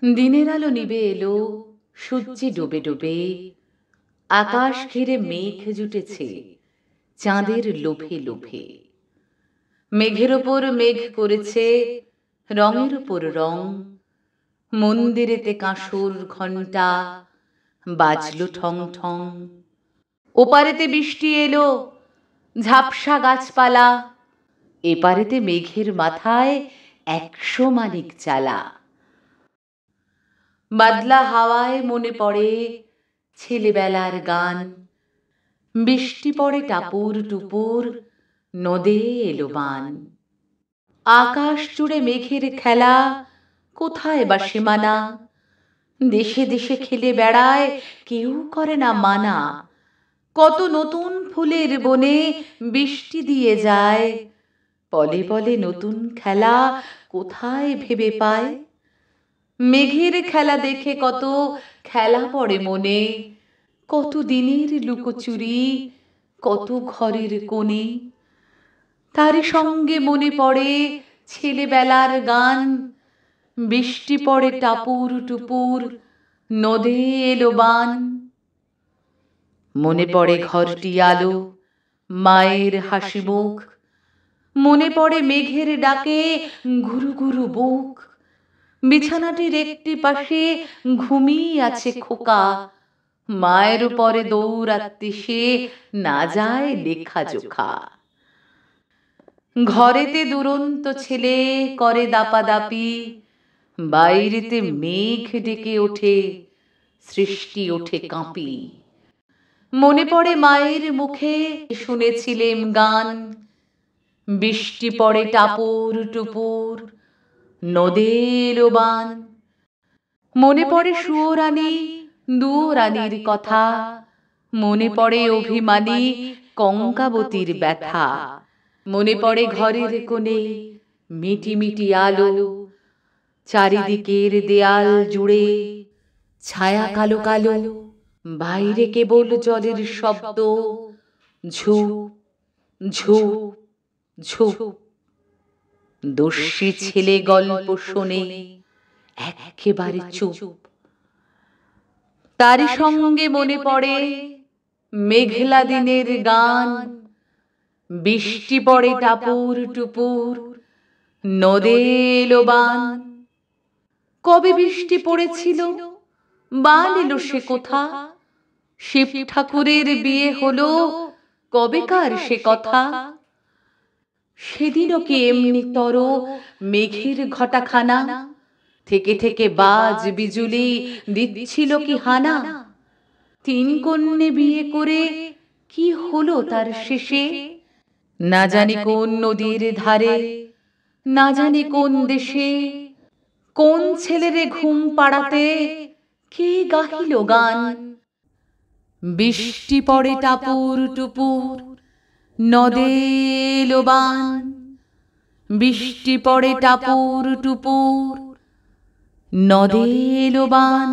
দিনের আলো নিবে এলো, সূর্যে ডুবে ডুবে, আকাশ ঘিরে মেঘ জুটেছে চাঁদের লোভে লোভে। মেঘের ওপর মেঘ করেছে রঙের ওপর রং, মন্দিরেতে কাঁসর ঘণ্টা বাজলো ঠং ঠং। ওপারেতে বৃষ্টি এলো, ঝাপসা গাছপালা, এপারেতে মেঘের মাথায় 100 মানিক চালা। বাদলা হাওয়ায় মনে পড়ে ছেলেবেলার গান, বৃষ্টি পড়ে টাপুর টুপুর, নদে এলো বান। আকাশ জুড়ে মেঘের খেলা, কোথায় বা সীমানা, দেশে দেশে খেলে বেড়ায় কেউ করে না মানা। কত নতুন ফুলের বনে বৃষ্টি দিয়ে যায়, পলে পলে নতুন খেলা কোথায় ভেবে পায়। মেঘের খেলা দেখে কত খেলা পড়ে মনে, কত দিনের লুকোচুরি, কত ঘরের কোণে। তারই সঙ্গে মনে পড়ে ছেলেবেলার গান, বৃষ্টি পড়ে টাপুর টুপুর, নদে এলো বান। মনে পড়ে ঘরটি আলো, মায়ের হাসি মুখ, মনে পড়ে মেঘের ডাকে গুরু গুরু বুক। বিছানাটির একটি পাশে ঘুমিয়ে আছে খোকা, মায়ের উপরে দৌড়াতে সে না যায় লেখা জোখা। ঘরেতে দুরন্ত ছেলে করে দাপাদাপি, বাইরেতে মেঘ ডেকে ওঠে, সৃষ্টি ওঠে কাঁপি। মনে পড়ে মায়ের মুখে শুনেছিলেম গান, বৃষ্টি পড়ে টাপুর টুপুর, নদে এলো বান। মনে পড়ে সুয়োরানী দুয়োরানীর কথা, মনে পড়ে অভিমানী কঙ্কাবতীর ব্যথা। মনে পড়ে ঘরের কোণে মিটি মিটি আলো, চারিদিকের দেয়াল জুড়ে ছায়া কালো কালো, বাইরে কেবল জলের শব্দ, ঝুপ ঝুপ ঝুপ। দস্যি ছেলে গল্প শোনে একেবারে চুপ। তারই সঙ্গে মনে পড়ে মেঘলা দিনের গান, বৃষ্টি পড়ে টাপুর টুপুর, নদে এলো বান। কবে বৃষ্টি পড়েছিল, বান এলো সে কোথা, শিব ঠাকুরের বিয়ে হলো কবেকার সে কথা। সেদিনও কি এমনি তর মেঘের ঘটাখানা, থেকে থেকে বাজ বিজুলি দিচ্ছিল কি হানা। 3 কন্যে বিয়ে করে কি হলো তার শেষে, না জানি কোন নদীর ধারে, না জানি কোন দেশে। কোন ছেলেরে ঘুম পাড়াতে কে গাহিল গান, বৃষ্টি পড়ে টাপুর টুপুর, নদে এলো বান। বৃষ্টি পড়ে টাপুর টুপুর, নদে এলো বান।